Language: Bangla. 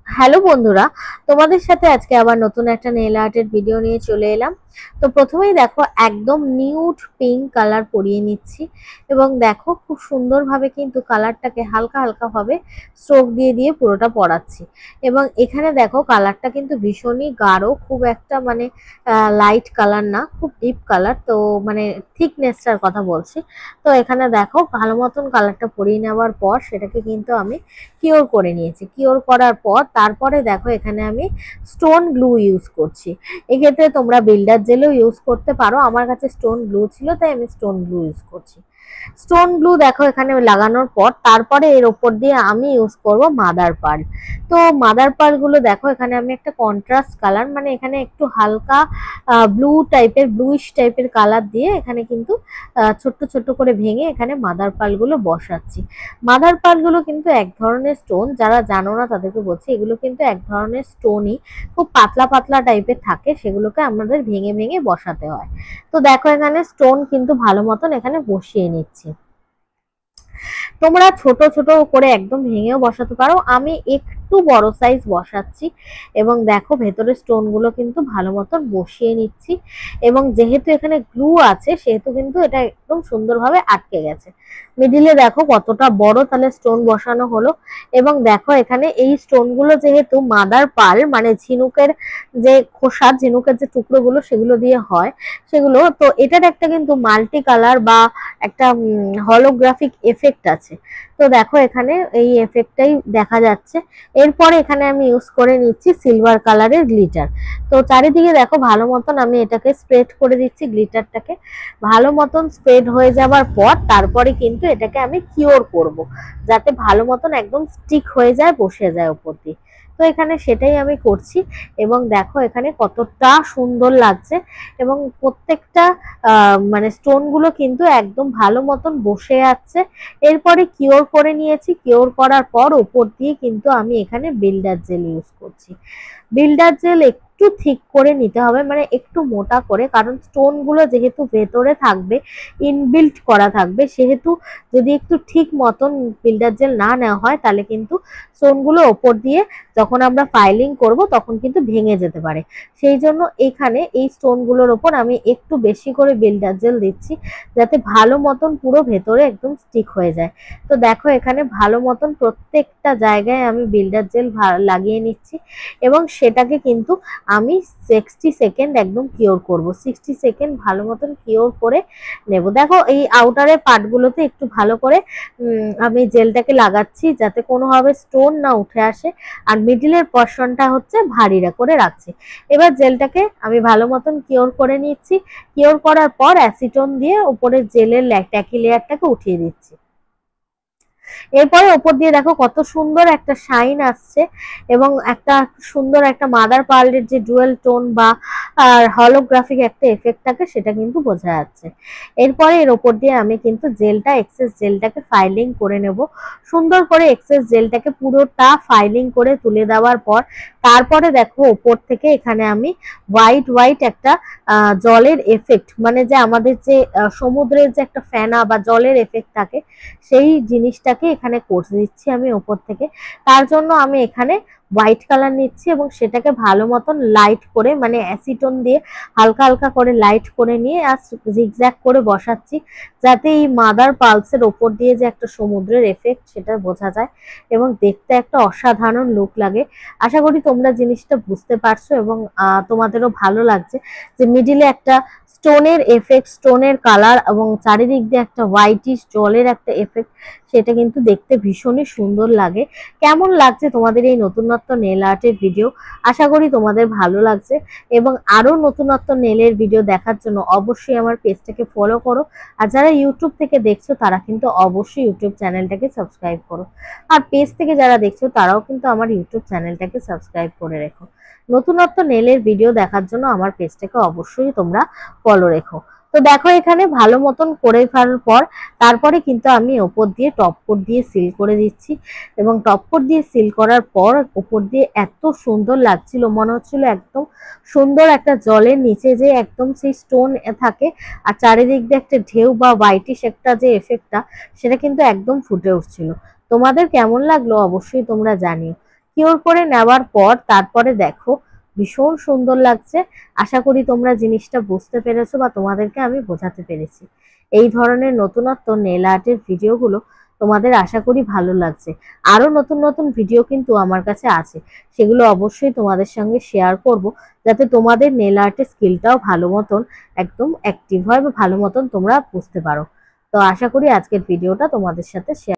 হ্যালো বন্ধুরা, তোমাদের সাথে আজকে আবার নতুন একটা নেল আর্টের ভিডিও নিয়ে চলে এলাম। তো প্রথমেই দেখো একদম নিউড পিঙ্ক কালার পরিয়ে নিচ্ছি এবং দেখো খুব সুন্দরভাবে কিন্তু কালারটাকে হালকা হালকা ভাবে স্ট্রোক দিয়ে দিয়ে পুরোটা পরাচ্ছি। এবং এখানে দেখো কালারটা কিন্তু ভীষণই গাঢ়, খুব একটা মানে লাইট কালার না, খুব ডিপ কালার। তো মানে থিকনেসটার কথা বলছি। তো এখানে দেখো ভালো মতন কালারটা পরিয়ে নেওয়ার পর সেটাকে কিন্তু আমি কিওর করে নিয়েছি। কিওর করার পর তারপরে দেখো এখানে আমি স্টোন গ্লু ইউজ করছি। এক্ষেত্রে তোমরা বিল্ডার জেলও ইউজ করতে পারো, আমার কাছে স্টোন গ্লু ছিল তাই আমি স্টোন গ্লু ইউজ করছি। স্টোন গ্লু দেখো এখানে লাগানোর পর তারপরে এর ওপর দিয়ে আমি ইউজ করব মাদার পার্ল। তো মাদার পার্ল গুলো দেখো এখানে আমি একটা কন্ট্রাস্ট কালার, মানে এখানে একটু হালকা ব্লু টাইপের, ব্লুইশ টাইপের কালার দিয়ে এখানে কিন্তু ছোট্ট ছোট্ট করে ভেঙে এখানে মাদার পার্ল গুলো বসাচ্ছি। মাদার পার্ল গুলো কিন্তু এক ধরনের স্টোন, যারা জানো না তাদেরকে বলছি, এগুলো কিন্তু এক ধরনের স্টোনই, খুব পাতলা পাতলা টাইপের থাকে, সেগুলোকে আমাদের ভেঙে ভেঙে বসাতে হয়। তো দেখো এখানে স্টোন কিন্তু ভালো মতন এখানে বসিয়ে নিচ্ছি। তোমরা ছোট ছোট করে একদম ভেঙেও বসাতে পারো, আমি একটু বড় সাইজ বসাচ্ছি। এবং দেখো ভেতরে স্টোন গুলো কিন্তু ভালো মতন বসিয়ে নিচ্ছি। এবং যেহেতু এখানে গ্লু আছে সেহেতু কিন্তু এটা একদম সুন্দরভাবে আটকে গেছে। মিডিলে দেখো কতটা বড় তাহলে স্টোন বসানো হলো। এবং দেখো এখানে এই স্টোন গুলো যেহেতু মাদার পার্ল মানে ঝিনুকের যে খোসা, ঝিনুকের যে টুকরোগুলো সেগুলো দিয়ে হয়, সেগুলো তো এটার একটা কিন্তু মাল্টি কালার বা একটা হলোগ্রাফিক এফেক্ট আছে। তো দেখো এখানে এই এফেক্টটাই দেখা যাচ্ছে। এরপরে এখানে আমি ইউজ করে নিচ্ছি সিলভার কালারের গ্লিটার। তো চারিদিকে দেখো ভালো মতন আমি এটাকে স্প্রেড করে দিচ্ছি, গ্লিটারটাকে ভালো মতন স্প্রেড হয়ে যাবার পর তারপরে কিন্তু এটাকে আমি কিওর করব, যাতে ভালো মতন একদম স্টিক হয়ে যায়, বসে যায় উপর দিয়ে। তো এখানে সেটাই আমি করছি। এবং দেখো এখানে কতটা সুন্দর লাগছে এবং প্রত্যেকটা মানে স্টোন গুলো কিন্তু একদম ভালো মতন বসে যাচ্ছে। এরপরে কিওর করে নিয়েছি, কিওর করার পর উপর দিয়ে কিন্তু আমি এখানে বিল্ডার জেল ইউজ করছি। বিল্ডার জেল একটু ঠিক করে নিতে হবে, মানে একটু মোটা করে, কারণ স্টোন গুলো যেহেতু ভেতরে থাকবে, ইনবিল্ট করা থাকবে, সেহেতু যদি একটু ঠিক মতন বিল্ডার জেল না নেওয়া হয় তাহলে কিন্তু স্টোন গুলো ওপর দিয়ে যখন আমরা ফাইলিং করব তখন কিন্তু ভেঙে যেতে পারে। সেই জন্য এখানে এই স্টোন গুলোর ওপর আমি একটু বেশি করে বিল্ডার জেল দিচ্ছি, যাতে ভালো মতন পুরো ভেতরে একদম স্টিক হয়ে যায়। তো দেখো এখানে ভালো মতন প্রত্যেকটা জায়গায় আমি বিল্ডার জেল লাগিয়ে নিচ্ছি এবং সেটাকে কিন্তু আমি 60 সেকেন্ড একদম কিওর করব। 60 সেকেন্ড ভালো মতন কিওর করে নেব। দেখো এই আউটারের পার্টগুলোতে একটু ভালো করে আমি জেলটাকে লাগাচ্ছি যাতে কোনোভাবে স্টোন না উঠে আসে, আর মিডিলের পোর্শনটা হচ্ছে ভারীরা করে রাখছি। এবার জেলটাকে আমি ভালো মতন কিওর করে নিচ্ছি। কিওর করার পর অ্যাসিটন দিয়ে উপরে জেলের ট্যাকি লেয়ারটাকে উঠিয়ে দিচ্ছি। এরপরে ওপর দিয়ে দেখো কত সুন্দর একটা শাইন আসছে এবং একটা সুন্দর একটা মাদার পার্লের যে ডুয়েল টোন বা হলোগ্রাফিক একটা এফেক্ট থাকে সেটা কিন্তু বোঝা যাচ্ছে। এরপরে এর ওপর দিয়ে আমি কিন্তু জেলটা, এক্সেস জেলটাকে ফাইলিং করে নেব। সুন্দর করে এক্সেস জেলটাকে পুরোটা ফাইলিং করে তুলে দেওয়ার পর তারপরে দেখো ওপর থেকে এখানে আমি হোয়াইট হোয়াইট একটা জলের এফেক্ট, মানে যে আমাদের যে সমুদ্রের যে একটা ফেনা বা জলের এফেক্ট থাকে সেই জিনিসটাকে এখানে করে দিচ্ছি আমি ওপর থেকে। তার জন্য আমি এখানে হোয়াইট কালার নিচ্ছি এবং সেটাকে ভালো মতন লাইট করে, মানে অ্যাসিটন দিয়ে হালকা হালকা করে লাইট করে নিয়ে আর জিগজ্যাগ করে বসাচ্ছি, যাতে এই মাদার পালসের ওপর দিয়ে যে একটা সমুদ্রের এফেক্ট সেটা বোঝা যায় এবং দেখতে একটা অসাধারণ লুক লাগে। আশা করি তোমরা জিনিসটা বুঝতে পারছো এবং তোমাদেরও ভালো লাগছে যে মিডিলে একটা স্টোনের এফেক্ট, স্টোনের কালার এবং চারিদিক দিয়ে একটা হোয়াইটিশ জলের একটা এফেক্ট, সেটা কিন্তু দেখতে ভীষণই সুন্দর লাগে। কেমন লাগছে তোমাদের এই নতুনত্ব নেল আর্টের ভিডিও? আশা করি তোমাদের ভালো লাগছে এবং আরো নতুনত্ব নেলের ভিডিও দেখার জন্য অবশ্যই আমার পেজটাকে ফলো করো। আর যারা ইউটিউব থেকে দেখছো তারা কিন্তু অবশ্যই ইউটিউব চ্যানেলটাকে সাবস্ক্রাইব করো। আর পেজ থেকে যারা দেখছো তারাও কিন্তু আমার ইউটিউব চ্যানেলটাকে সাবস্ক্রাইব করে রেখো। নতুনত্ব নেলের ভিডিও দেখার জন্য আমার পেজটাকে অবশ্যই তোমরা ফলো রেখো। তো দেখো এখানে ভালো মতন করে ফেলার পর তারপরে কিন্তু আমি ওপর দিয়ে টপ কোট দিয়ে সিল করে দিচ্ছি এবং টপ কোট দিয়ে সিল করার পর ওপর দিয়ে এত সুন্দর লাগছিল, মনে হচ্ছিল একদম সুন্দর একটা জলের নিচে যে একদম সেই স্টোন থাকে আর চারিদিক দিয়ে একটা ঢেউ বা হোয়াইটিশ একটা যে এফেক্টটা সেটা কিন্তু একদম ফুটে উঠছিল। তোমাদের কেমন লাগলো অবশ্যই তোমরা জানিও। কিওর করে নেওয়ার পর তারপরে দেখো ভীষণ সুন্দর লাগছে। আশা করি তোমরা জিনিসটা বুঝতে পেরেছো বা তোমাদেরকে আমি বোঝাতে পেরেছি। এই ধরনের নতুনত্ব নেল আর্টের ভিডিওগুলো তোমাদের আশা করি ভালো লাগছে। আরো নতুন নতুন ভিডিও কিন্তু আমার কাছে আছে, সেগুলো অবশ্যই তোমাদের সঙ্গে শেয়ার করব, যাতে তোমাদের নেল আর্টের স্কিলটাও ভালো মতন একদম অ্যাক্টিভ হয় বা ভালো মতন তোমরা বুঝতে পারো। তো আশা করি আজকের ভিডিওটা তোমাদের সাথে শেয়ার